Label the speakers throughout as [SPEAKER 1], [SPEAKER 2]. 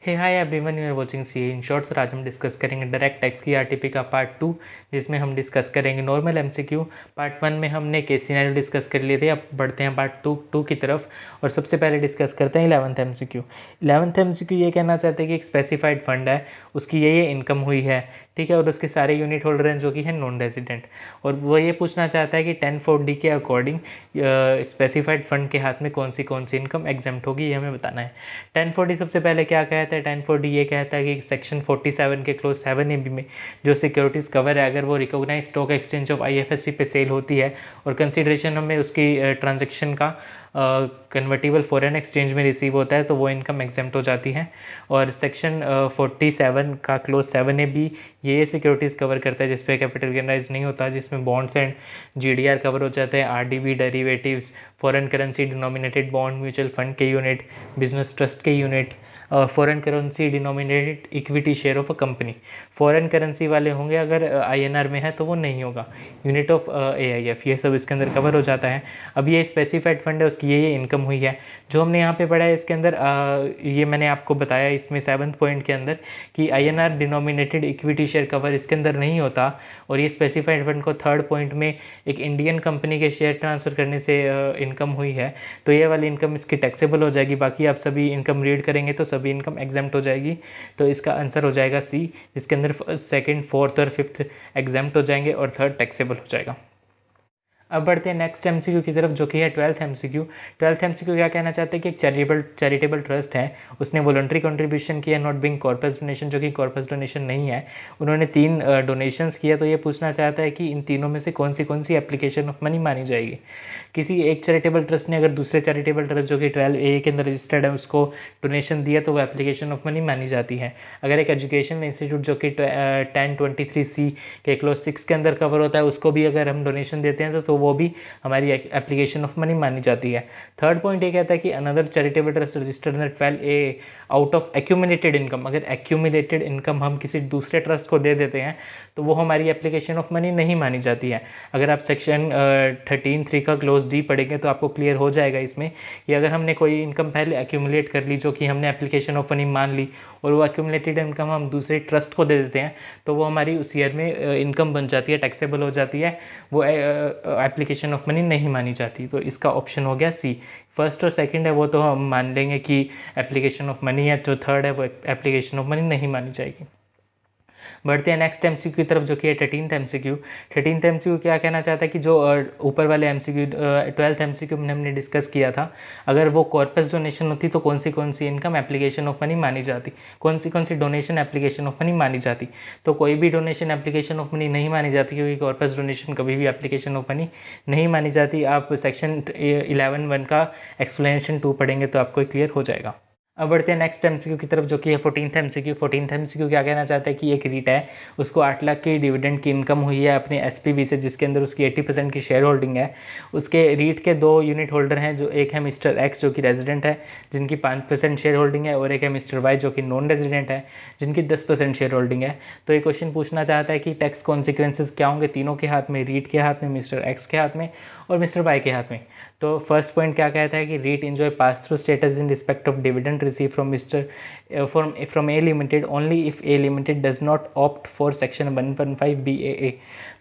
[SPEAKER 1] Hey hi everyone, you are watching CA in shorts और आज हम डिस्कस करेंगे डायरेक्ट टैक्स की आरटीपी का पार्ट 2, जिसमें हम डिस्कस करेंगे नॉर्मल एमसीक्यू। पार्ट 1 में हमने केस सिनेरियो डिस्कस कर लिए थे। अब बढ़ते हैं पार्ट 2 की तरफ और सबसे पहले डिस्कस करते हैं 11th एमसीक्यू। 11th एमसीक्यू ये कहना चाहते हैं कि एक स्पेसिफाइड फंड है, उसकी ये इनकम हुई है, ठीक है, और उसके सारे यूनिट होल्डर हैं जो कि है नॉन रेजिडेंट। और वो ये पूछना चाहता है कि 10(4)(d) के अकॉर्डिंग स्पेसिफाइड फंड के हाथ में कौन सी इनकम एग्जेम्प्ट होगी, ये हमें बताना है। 10(4)(d) सबसे पहले क्या कहता है? 10(4)(d) ये कहता है कि सेक्शन 47 के क्लोज 7 में जो सिक्योरिटीज़ कवर है, अगर वो recognise stock exchange of IFSC पे सेल होती है और कंसिडरेशन हमें उसकी ट्रांजेक्शन का कन्वर्टिबल फॉरेन एक्सचेंज में रिसीव होता है, तो वो इनकम एग्जेम्प्ट हो जाती है। और सेक्शन 47 का क्लोज 7A भी ये सिक्योरिटीज़ कवर करता है जिस पे कैपिटल गेन राइज नहीं होता, जिसमें बॉन्ड्स एंड जीडीआर कवर हो जाते हैं, RDB derivatives, foreign currency denominated bond, mutual fund के यूनिट, बिजनेस ट्रस्ट के unit, foreign currency denominated equity share of a company. Foreign currency वाले होंगे, अगर आईएनआर में है तो वो नहीं होगा, यूनिट ऑफ एआईएफ, ये सब इसके अंदर कवर हो जाता है। अब ये स्पेसिफाइड फंड है, उसकी ये इनकम हुई है। जो हमने यहाँ पे पढ़ा है इसके अंदर ये मैंने आपको बताया इसमें 7th पॉइंट के अंदर कि INR denominated equity share cover इसके अंदर नहीं होता। और ये स्पेसिफाइड फंड को 3rd पॉइंट में एक इंडियन कंपनी के शेयर ट्रांसफ़र करने से इनकम हुई है, तो ये वाली इनकम इसकी टैक्सेबल हो जाएगी। बाकी आप सभी इनकम रीड करेंगे तो सभी इनकम एग्जेम्प्ट हो जाएगी। तो इसका आंसर हो जाएगा सी, जिसके अंदर 2nd, 4th और 5th एग्जेम्प्ट हो जाएंगे और 3rd टैक्सेबल हो जाएगा। अब बढ़ते हैं नेक्स्ट एमसीक्यू की तरफ, जो कि है 12th एमसीक्यू। 12th एमसीक्यू क्या कहना चाहते हैं कि एक चैरिटेबल ट्रस्ट है, उसने वॉलंटरी कंट्रीब्यूशन किया, नॉट बिंग कॉर्पस डोनेशन, जो कि कॉर्पस डोनेशन नहीं है। उन्होंने 3 डोनेशंस किया, तो ये पूछना चाहता है कि इन तीनों में से कौन सी एप्लीकेशन ऑफ मनी मानी जाएगी। किसी एक चैरिटेबल ट्रस्ट ने अगर दूसरे चैरिटेबल ट्रस्ट जो कि 12A के अंदर रजिस्टर्ड है उसको डोनेशन दिया, तो वो एप्लीकेशन ऑफ मनी मानी जाती है। अगर एक एजुकेशन इंस्टीट्यूट जो कि 1023C के क्लोज 6 के अंदर कवर होता है, उसको भी अगर हम डोनेशन देते हैं तो वो भी हमारी एप्लीकेशन ऑफ मनी मानी जाती है। 3rd पॉइंट ये कहता है कि another charitable trust registered under 12A out of accumulated income, अगर एक्यूमुलेटेड इनकम हम किसी दूसरे ट्रस्ट को दे देते हैं तो वो हमारी एप्लीकेशन ऑफ मनी नहीं मानी जाती है। अगर आप सेक्शन 13(3) का क्लोज डी पढ़ेंगे तो आपको क्लियर हो जाएगा इसमें कि अगर हमने कोई इनकम पहले एक्यूमुलेट कर ली जो कि हमने एप्लीकेशन ऑफ मनी मान ली, और वो एक्यूमुलेटेड इनकम हम दूसरे ट्रस्ट को दे देते हैं, तो वो हमारी उस ईयर में इनकम बन जाती है, टैक्सेबल हो जाती है, वो एप्लीकेशन ऑफ मनी नहीं मानी जाती। तो इसका ऑप्शन हो गया सी। फर्स्ट और सेकंड है वो तो हम मान लेंगे कि एप्लीकेशन ऑफ मनी है, जो 3rd है वो एप्लीकेशन ऑफ मनी नहीं मानी जाएगी। बढ़ते हैं नेक्स्ट एमसीक्यू की तरफ, जो कि है 13th एमसीक्यू। 13th एमसीक्यू क्या कहना चाहता है कि जो ऊपर वाले एमसीक्यू 12th एमसीक्यू में हमने डिस्कस किया था, अगर वो कॉर्पस डोनेशन होती तो कौन सी इनकम एप्लीकेशन ऑफ मनी मानी जाती, कौन सी डोनेशन एप्लीकेशन ऑफ मनी मानी जाती। तो कोई भी डोनेशन एप्लीकेशन ऑफ मनी नहीं मानी जाती, क्योंकि कॉर्पस डोनेशन कभी भी एप्लीकेशन ऑफ मनी नहीं मानी जाती। आप सेक्शन 11(1) का एक्सप्लेनेशन 2 पढ़ेंगे तो आपको क्लियर हो जाएगा। अब बढ़ते हैं नेक्स्ट एमसीक्यू की तरफ, जो कि है 14th एमसीक्यू। 14th एमसीक्यू क्या कहना चाहता है कि एक रीट है, उसको 8 लाख की डिविडेंड की इनकम हुई है अपने एसपीवी से, जिसके अंदर उसकी 80% की शेयर होल्डिंग है। उसके रीट के 2 यूनिट होल्डर हैं, जो एक है मिस्टर एक्स जो कि रेजिडेंट है, जिनकी 5% शेयर होल्डिंग है, और एक है मिस्टर वाई जो कि नॉन रेजिडेंट है, जिनकी 10% शेयर होल्डिंग है। तो ये क्वेश्चन पूछना चाहता है कि टैक्स कॉन्सिक्वेंसेज क्या होंगे तीनों के हाथ में, रीट के हाथ में, मिस्टर एक्स के हाथ में और मिस्टर वाई के हाथ में। तो फर्स्ट पॉइंट क्या कहता है कि REIT enjoy pass through status in respect of dividend receive from A limited only if A limited does not opt for section 115BAA।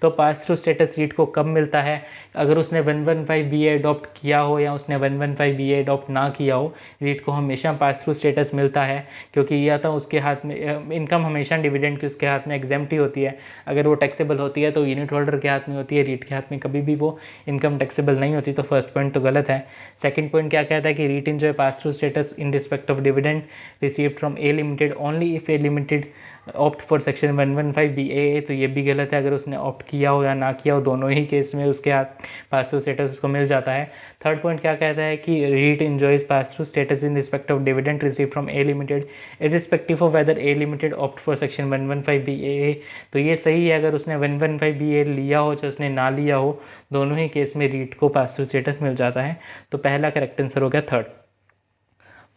[SPEAKER 1] तो पास थ्रू स्टेटस रीट को कब मिलता है? अगर उसने 115BA अडॉप्ट किया हो या उसने 115BA अडॉप्ट ना किया हो, रीट को हमेशा पास थ्रू स्टेटस मिलता है, क्योंकि यह तो उसके हाथ में इनकम हमेशा डिविडेंड की उसके हाथ में एग्जेम्प्ट ही होती है। अगर वो टैक्सेबल होती है तो यूनिट होल्डर के हाथ में होती है, रीट के हाथ में कभी भी वो इनकम टैक्सेबल नहीं होती। तो फर्स्ट पॉइंट तो गलत है। सेकंड पॉइंट क्या कहता है कि REIT enjoy pass through status in respect of dividend received from A limited only if A limited opt for section 115BAA। तो ये भी गलत है, अगर उसने ऑप्ट किया हो या ना किया हो, दोनों ही केस में उसके हाथ पास थ्रू स्टेटस उसको मिल जाता है। थर्ड पॉइंट क्या कहता है कि REIT enjoys pass through status in respect of dividend receive from A limited irrespective of whether A limited opt for section 115BAA। तो ये सही है, अगर उसने 115BAA लिया हो चाहे उसने ना लिया हो, दोनों ही केस में रीट को पास थ्रू स्टेटस मिल जाता है। तो पहला करेक्ट आंसर हो गया 3rd।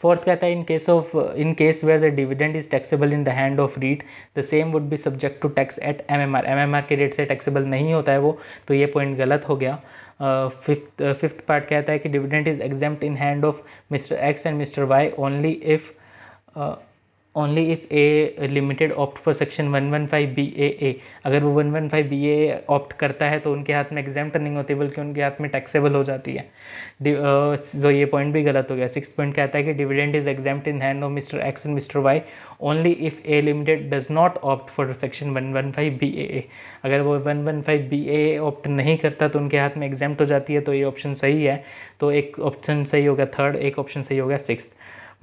[SPEAKER 1] फोर्थ कहता है in case where the dividend is taxable in the hand of REIT the same would be subject to tax at MMR के रेट से टैक्सेबल नहीं होता है वो, तो ये पॉइंट गलत हो गया। फिफ्थ पार्ट कहता है कि dividend is exempt in hand of mister X and mister Y only if only if A limited opt for section 115 BAA। अगर वो 115 BAA ऑप्ट करता है तो उनके हाथ में एग्जाम्प्ट नहीं होती बल्कि उनके हाथ में टैक्सेबल हो जाती है। तो ये पॉइंट भी गलत हो गया। 6th पॉइंट कहता है कि dividend is exempt in hand of mister X and mister Y only if A limited does not opt for section 115 BAA। अगर वो 115 BAA ऑप्ट नहीं करता तो उनके हाथ में एग्जाम्प्ट हो जाती है। तो ये ऑप्शन सही है। तो एक ऑप्शन सही हो गया 3rd, एक ऑप्शन सही हो गया 6th।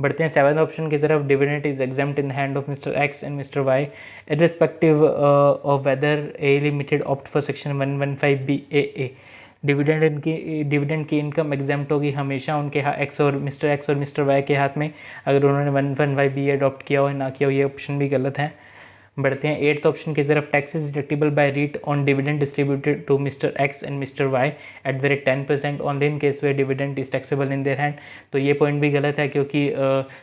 [SPEAKER 1] बढ़ते हैं 7th ऑप्शन की तरफ। Dividend is exempt in hand of mister X and mister Y irrespective of whether A limited opt for section 115 BAA। Dividend की इनकम एग्जाम्प्ट होगी हमेशा उनके एक्स और मिस्टर वाई के हाथ में, अगर उन्होंने 115 BAA अडॉप्ट किया हो या ना किया हो। ये ऑप्शन भी गलत है। बढ़ते हैं 8th ऑप्शन की तरफ। Taxes deductible by REIT on dividend distributed to mister X and mister Y at the rate 10% only in case where dividend is taxable in their hand. तो ये पॉइंट भी गलत है क्योंकि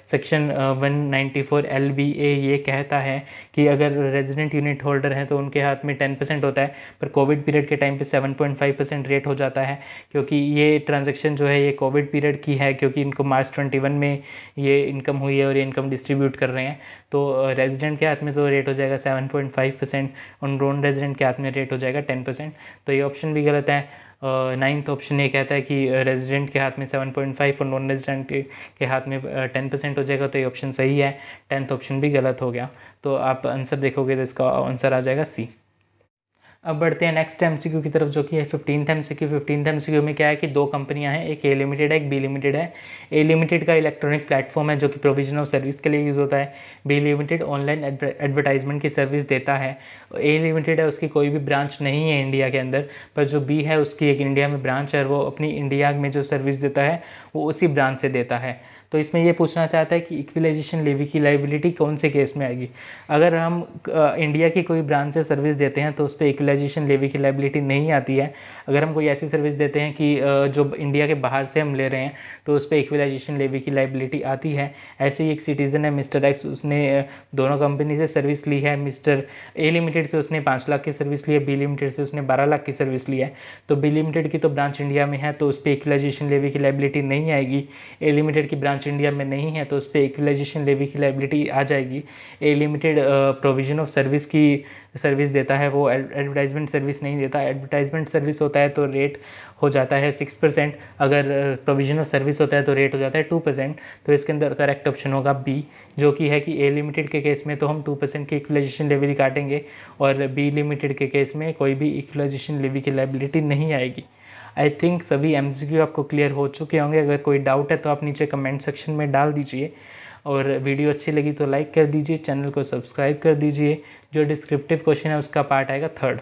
[SPEAKER 1] सेक्शन 194 LBA ये कहता है कि अगर रेजिडेंट यूनिट होल्डर हैं तो उनके हाथ में 10% होता है, पर कोविड पीरियड के टाइम पे 7.5% रेट हो जाता है क्योंकि ये ट्रांजेक्शन जो है ये कोविड पीरियड की है, क्योंकि इनको मार्च 21 में ये इनकम हुई है और ये इनकम डिस्ट्रीब्यूट कर रहे हैं। तो रेजिडेंट के हाथ में तो रेट हो जाएगा 7.5% और नॉन रेजिडेंट के हाथ में रेट हो जाएगा 10%। तो ये ऑप्शन भी गलत है। 9th ऑप्शन ये कहता है कि रेजिडेंट के हाथ में 7.5 और नॉन रेजिडेंट के हाथ में 10% हो जाएगा। तो ये ऑप्शन सही है। 10th ऑप्शन भी गलत हो गया। तो आप आंसर देखोगे तो इसका आंसर आ जाएगा C। अब बढ़ते हैं नेक्स्ट MCQ की तरफ जो कि है 15th MCQ। 15th MCQ में क्या है कि दो कंपनियां हैं, एक A लिमिटेड है, एक B लिमिटेड है। A लिमिटेड का इलेक्ट्रॉनिक प्लेटफॉर्म है जो कि प्रोविजन ऑफ सर्विस के लिए यूज़ होता है। B लिमिटेड ऑनलाइन एडवर्टाइजमेंट की सर्विस देता है। A लिमिटेड है उसकी कोई भी ब्रांच नहीं है इंडिया के अंदर, पर जो B है उसकी एक इंडिया में ब्रांच है और वो अपनी इंडिया में जो सर्विस देता है वो उसी ब्रांच से देता है। तो इसमें ये पूछना चाहता है कि इक्विलाइजेशन लेवी की लाइबिलिटी कौन से केस में आएगी। अगर हम इंडिया की कोई ब्रांच से सर्विस देते हैं तो उस पर इक्विलाइजेशन लेवी की लाइबिलिटी नहीं आती है। अगर हम कोई ऐसी सर्विस देते हैं कि जो इंडिया के बाहर से हम ले रहे हैं तो उस पर इक्विलाइजेशन लेवी की लाइबिलिटी आती है। ऐसे ही एक सिटीज़न है मिस्टर एक्स, उसने दोनों कंपनी से सर्विस ली है। मिस्टर A लिमिटेड से उसने 5 लाख की सर्विस ली है, B लिमिटेड से उसने 12 लाख की सर्विस ली है। तो B लिमिटेड की तो ब्रांच इंडिया में है तो उस पर इक्विलाइजेशन लेवी की लाइबिलिटी नहीं आएगी। A लिमिटेड की ब्रांच इंडिया में नहीं है तो उस पर इक्विलाइजेशन लेवी की लाइबिलिटी आ जाएगी। A limited provision of service की सर्विस देता है, वो एडवर्टाइजमेंट सर्विस नहीं देता। एडवर्टाइजमेंट सर्विस होता है तो रेट हो जाता है 6%, अगर प्रोविजन ऑफ सर्विस होता है तो रेट हो जाता है 2%। तो इसके अंदर करेक्ट ऑप्शन होगा B, जो कि है कि A लिमिटेड के केस में तो हम 2% की इक्विलाइजेशन लेवी काटेंगे और B लिमिटेड के केस में कोई भी इक्विलाइजेशन लेवी की लाइबिलिटी नहीं आएगी। आई थिंक सभी MCQ आपको क्लियर हो चुके होंगे। अगर कोई डाउट है तो आप नीचे कमेंट सेक्शन में डाल दीजिए और वीडियो अच्छी लगी तो लाइक कर दीजिए, चैनल को सब्सक्राइब कर दीजिए। जो डिस्क्रिप्टिव क्वेश्चन है उसका पार्ट आएगा 3rd।